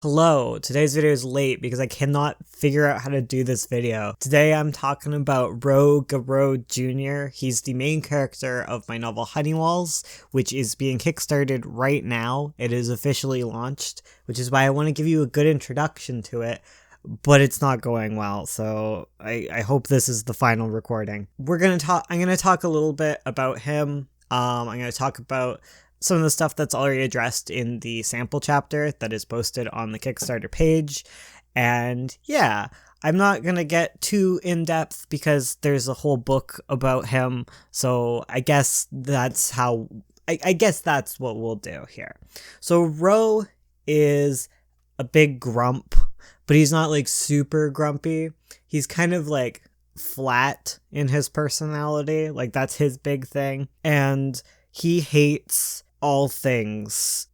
Hello, today's video is late because I cannot figure out how to do this video. Today I'm talking about Ro Jr. He's the main character of my novel Honeywalls, which is being kickstarted right now. It is officially launched, which is why I want to give you a good introduction to it, but it's not going well, so I hope this is the final recording. I'm gonna talk a little bit about him. I'm gonna talk about some of the stuff that's already addressed in the sample chapter that is posted on the Kickstarter page. And yeah, I'm not going to get too in-depth because there's a whole book about him. So I guess that's what we'll do here. So Ro is a big grump, but he's not like super grumpy. He's kind of like flat in his personality. Like that's his big thing. And he hates all things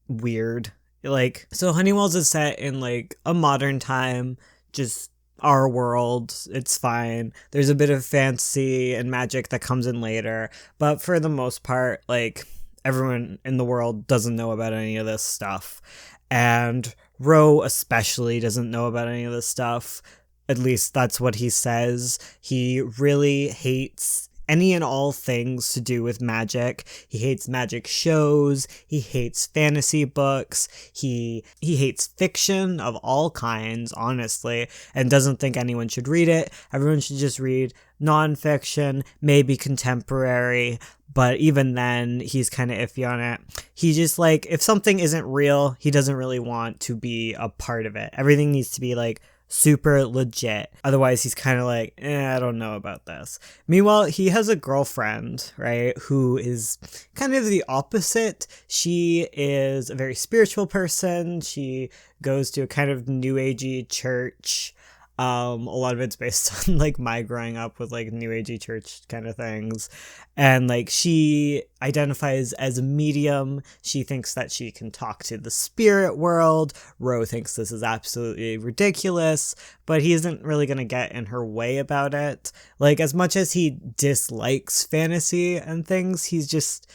weird. Like, so Honeywalls is set in like a modern time, just our world. It's fine. There's a bit of fantasy and magic that comes in later, but for the most part, like, everyone in the world doesn't know about any of this stuff, and Ro especially doesn't know about any of this stuff. At least that's what he says. He really hates any and all things to do with magic. He hates magic shows. He hates fantasy books. He hates fiction of all kinds, honestly, and doesn't think anyone should read it. Everyone should just read nonfiction, maybe contemporary, but even then, he's kind of iffy on it. He just, like, if something isn't real, he doesn't really want to be a part of it. Everything needs to be, like, super legit. Otherwise, he's kind of like, I don't know about this. Meanwhile, he has a girlfriend, right, who is kind of the opposite. She is a very spiritual person. She goes to a kind of new agey church. A lot of it's based on like my growing up with like new agey church kind of things. And like she identifies as a medium. She thinks that she can talk to the spirit world. Ro thinks this is absolutely ridiculous, but he isn't really going to get in her way about it. Like, as much as he dislikes fantasy and things, he's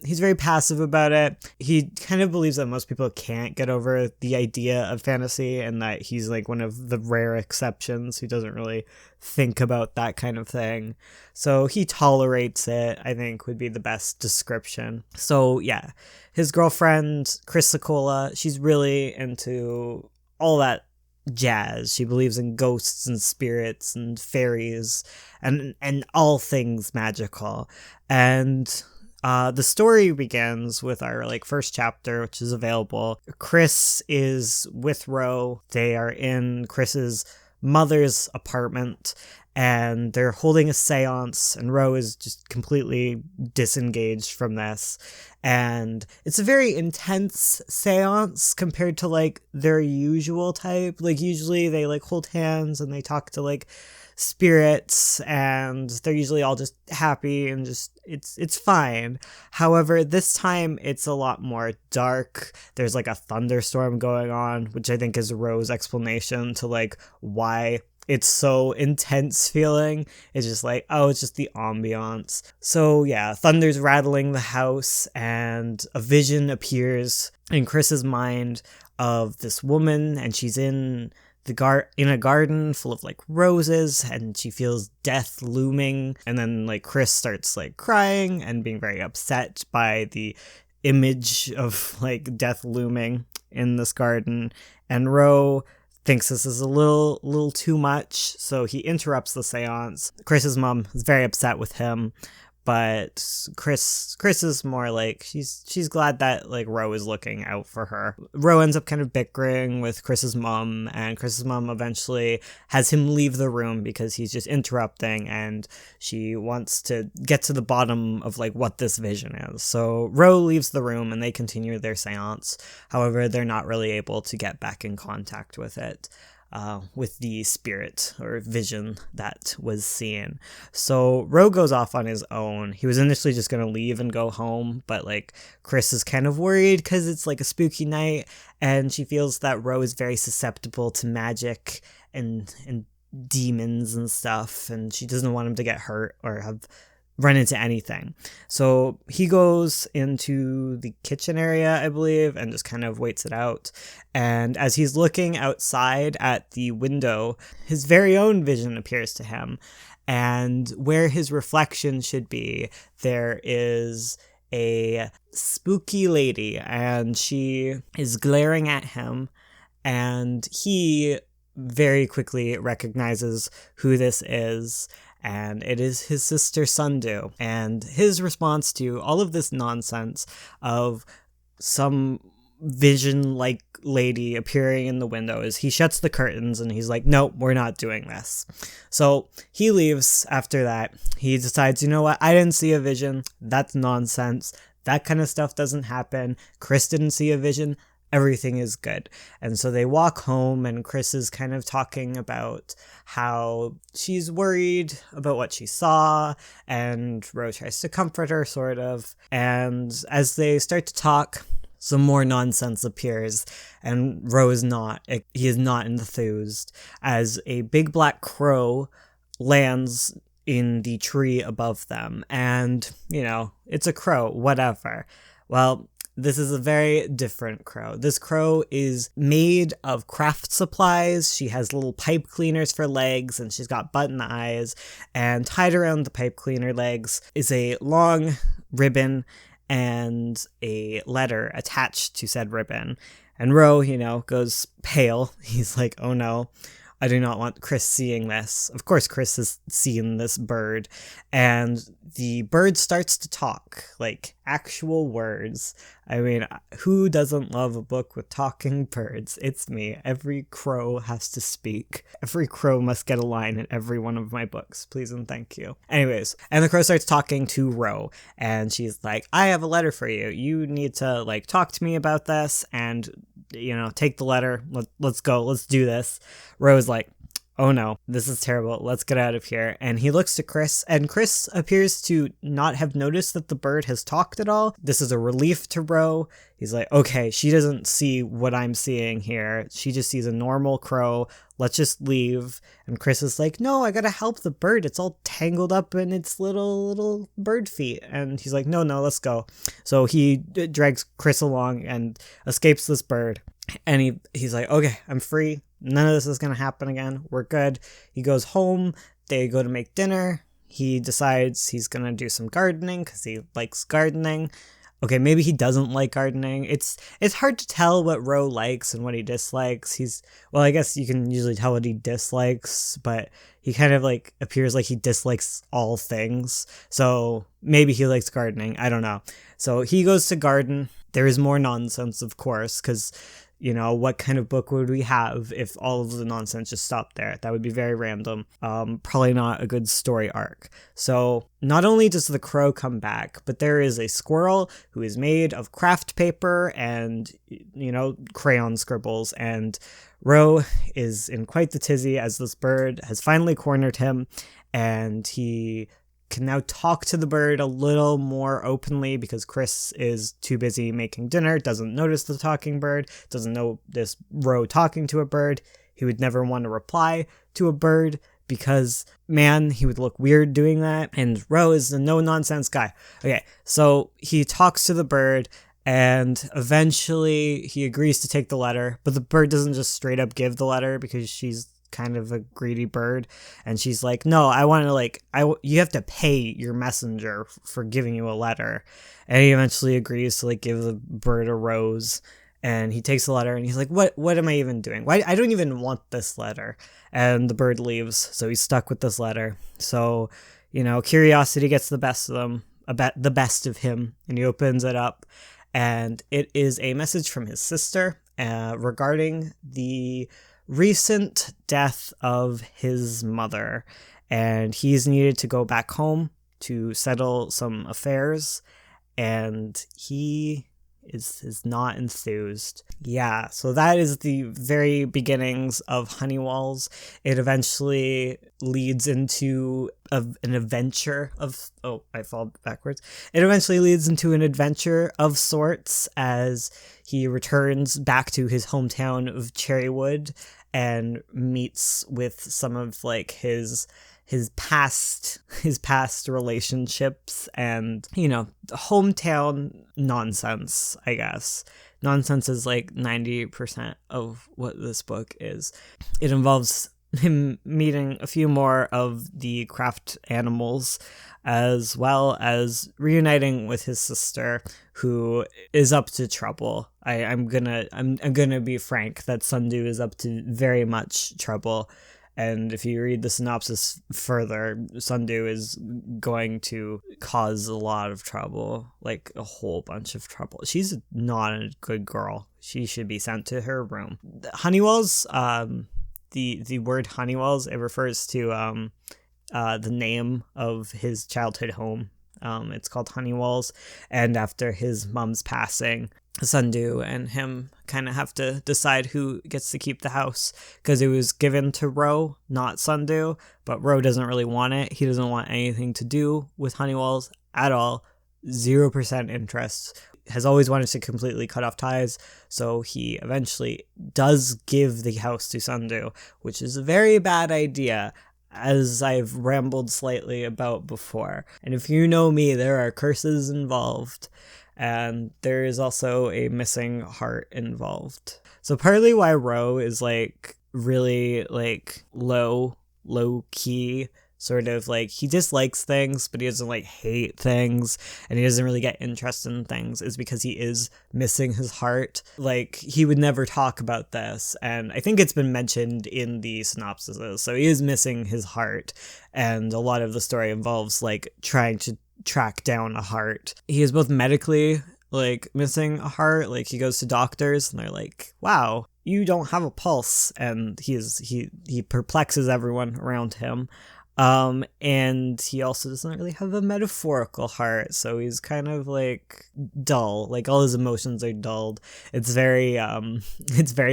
very passive about it. He kind of believes that most people can't get over the idea of fantasy, and that he's like one of the rare exceptions who doesn't really think about that kind of thing. So he tolerates it, I think, would be the best description. So yeah, his girlfriend, Chrysicola, she's really into all that jazz. She believes in ghosts and spirits and fairies and all things magical. And the story begins with our like first chapter, which is available. Chris is with Ro. They are in Chris's mother's apartment, and they're holding a seance, and Ro is just completely disengaged from this. And it's a very intense seance compared to like their usual type. Like, usually they like hold hands and they talk to like spirits, and they're usually all just happy and just it's fine. However, this time it's a lot more dark. There's like a thunderstorm going on, which I think is Ro's explanation to like why it's so intense feeling. It's just like, oh, it's just the ambiance. So yeah, thunder's rattling the house, and a vision appears in Chris's mind of this woman, and she's in a garden full of like roses, and she feels death looming. And then like Chris starts like crying and being very upset by the image of like death looming in this garden, and Ro thinks this is a little too much, so he interrupts the seance. Chris's mom is very upset with him, but Chris is more like she's glad that like Ro is looking out for her. Ro ends up kind of bickering with Chris's mom, and Chris's mom eventually has him leave the room because he's just interrupting, and she wants to get to the bottom of like what this vision is. So Ro leaves the room and they continue their seance. However, they're not really able to get back in contact with it. With the spirit or vision that was seen. So Ro goes off on his own. He was initially just going to leave and go home, but like Chris is kind of worried because it's like a spooky night, and she feels that Ro is very susceptible to magic and demons and stuff, and she doesn't want him to get hurt or have run into anything. So he goes into the kitchen area, I believe, and just kind of waits it out. And as he's looking outside at the window, his very own vision appears to him. And where his reflection should be, there is a spooky lady, and she is glaring at him, and he very quickly recognizes who this is, and it is his sister Sundu. And his response to all of this nonsense of some vision-like lady appearing in the window is he shuts the curtains and he's like, nope, we're not doing this. So he leaves after that. He decides, you know what, I didn't see a vision. That's nonsense. That kind of stuff doesn't happen. Chris didn't see a vision. Everything is good. And so they walk home, and Chris is kind of talking about how she's worried about what she saw, and Rose tries to comfort her, sort of. And as they start to talk, some more nonsense appears, and he is not enthused, as a big black crow lands in the tree above them. And, you know, it's a crow, whatever. Well, this is a very different crow. This crow is made of craft supplies. She has little pipe cleaners for legs, and she's got button eyes, and tied around the pipe cleaner legs is a long ribbon and a letter attached to said ribbon. And Ro, you know, goes pale. He's like, oh no, I do not want Chris seeing this. Of course, Chris has seen this bird, and the bird starts to talk, like actual words. I mean, who doesn't love a book with talking birds? It's me. Every crow has to speak. Every crow must get a line in every one of my books. Please and thank you. Anyways, and the crow starts talking to Ro, and she's like, I have a letter for you. You need to, like, talk to me about this, and, you know, take the letter. Let's go. Let's do this. Ro's like, oh no, this is terrible. Let's get out of here. And he looks to Chris, and Chris appears to not have noticed that the bird has talked at all. This is a relief to Ro. He's like, okay, she doesn't see what I'm seeing here. She just sees a normal crow. Let's just leave. And Chris is like, no, I gotta help the bird. It's all tangled up in its little bird feet. And he's like, no, let's go. So he drags Chris along and escapes this bird. And he's like, okay, I'm free. None of this is going to happen again. We're good. He goes home. They go to make dinner. He decides he's going to do some gardening because he likes gardening. Okay, maybe he doesn't like gardening. It's hard to tell what Ro likes and what he dislikes. I guess you can usually tell what he dislikes, but he kind of like appears like he dislikes all things. So maybe he likes gardening. I don't know. So he goes to garden. There is more nonsense, of course, because, you know, what kind of book would we have if all of the nonsense just stopped there? That would be very random. Probably not a good story arc. So not only does the crow come back, but there is a squirrel who is made of craft paper and, you know, crayon scribbles. And Ro is in quite the tizzy as this bird has finally cornered him, and he can now talk to the bird a little more openly because Chris is too busy making dinner, doesn't notice the talking bird, doesn't know this Ro talking to a bird. He would never want to reply to a bird because, man, he would look weird doing that. And Ro is a no-nonsense guy. Okay, so he talks to the bird, and eventually he agrees to take the letter, but the bird doesn't just straight up give the letter because she's kind of a greedy bird, and she's like, no, I want to you have to pay your messenger for giving you a letter. And he eventually agrees to give the bird a rose, and he takes the letter and he's like, what am I even doing? Why? I don't even want this letter. And the bird leaves, so he's stuck with this letter. So, you know, curiosity gets the best of him, and he opens it up, and it is a message from his sister regarding the recent death of his mother, and he's needed to go back home to settle some affairs, and he is not enthused. Yeah, so that is the very beginnings of Honeywalls. It eventually leads into an adventure of... Oh, I fall backwards. It eventually leads into an adventure of sorts as he returns back to his hometown of Cherrywood and meets with some of his his past relationships and, you know, hometown nonsense, I guess. Nonsense is like 90% of what this book is. It involves him meeting a few more of the craft animals, as well as reuniting with his sister, who is up to trouble. I'm gonna be frank that Sundu is up to very much trouble. And if you read the synopsis further, Sundu is going to cause a lot of trouble, like a whole bunch of trouble. She's not a good girl. She should be sent to her room. Honeywells, the word Honeywells, it refers to the name of his childhood home. It's called Honeywells, and after his mom's passing, Sundu and him kind of have to decide who gets to keep the house, because it was given to Ro, not Sundu, but Ro doesn't really want it. He doesn't want anything to do with Honeywells at all. 0% interest. Has always wanted to completely cut off ties, so he eventually does give the house to Sundu, which is a very bad idea, as I've rambled slightly about before. And if you know me, there are curses involved, and there is also a missing heart involved. So partly why Ro is like really like low key, sort of like he dislikes things, but he doesn't like hate things, and he doesn't really get interested in things, is because he is missing his heart. Like, he would never talk about this, and I think it's been mentioned in the synopsises. So he is missing his heart, and a lot of the story involves like trying to track down a heart. He is both medically like missing a heart, like he goes to doctors and they're like, wow, you don't have a pulse, and he perplexes everyone around him. And he also doesn't really have a metaphorical heart, so he's kind of like dull, like all his emotions are dulled. It's very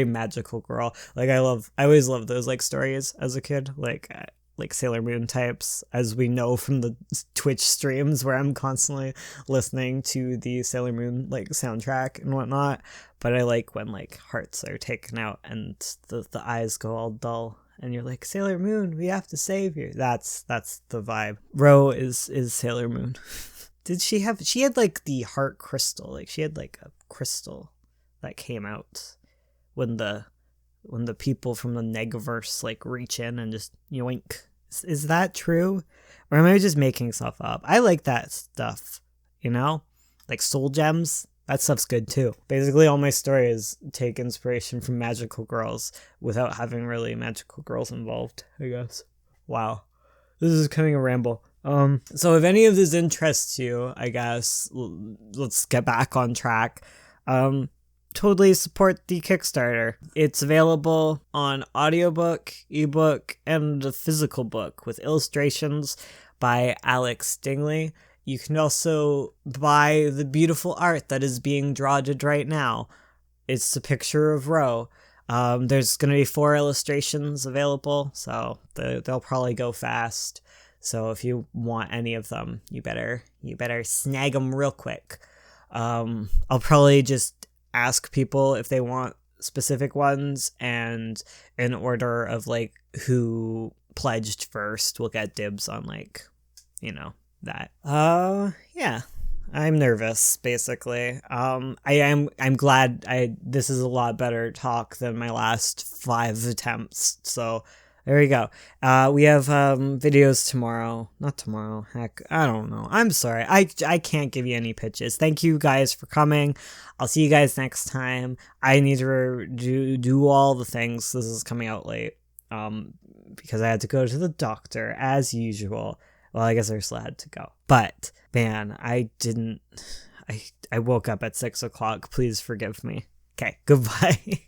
magical girl. Like I always loved those like stories as a kid, like Sailor Moon types, as we know from the Twitch streams where I'm constantly listening to the Sailor Moon like soundtrack and whatnot. But I like when like hearts are taken out and the eyes go all dull, and you're like, Sailor Moon, we have to save you. That's the vibe. Ro is Sailor Moon. She had like the heart crystal, like she had like a crystal that came out when the people from the Negaverse like reach in and just yoink. Is that true? Or am I just making stuff up? I like that stuff, you know? Like soul gems, that stuff's good too. Basically all my stories take inspiration from magical girls without having really magical girls involved, I guess. Wow. This is kind of a ramble. So if any of this interests you, I guess, let's get back on track. Totally support the Kickstarter. It's available on audiobook, ebook, and a physical book with illustrations by Alex Dingley. You can also buy the beautiful art that is being drawn right now. It's a picture of Ro. There's going to be 4 illustrations available, so they'll probably go fast. So if you want any of them, you better snag them real quick. I'll probably just ask people if they want specific ones, and in order of like who pledged first, we'll get dibs on like, you know, that. Yeah. I'm nervous, basically. I'm glad this is a lot better talk than my last 5 attempts. So there we go. We have videos tomorrow. Not tomorrow. Heck, I don't know. I'm sorry. I can't give you any pitches. Thank you guys for coming. I'll see you guys next time. I need to do all the things. This is coming out late. Because I had to go to the doctor as usual. Well, I guess Ursula had to go. But man, I woke up at 6 o'clock. Please forgive me. Okay, goodbye.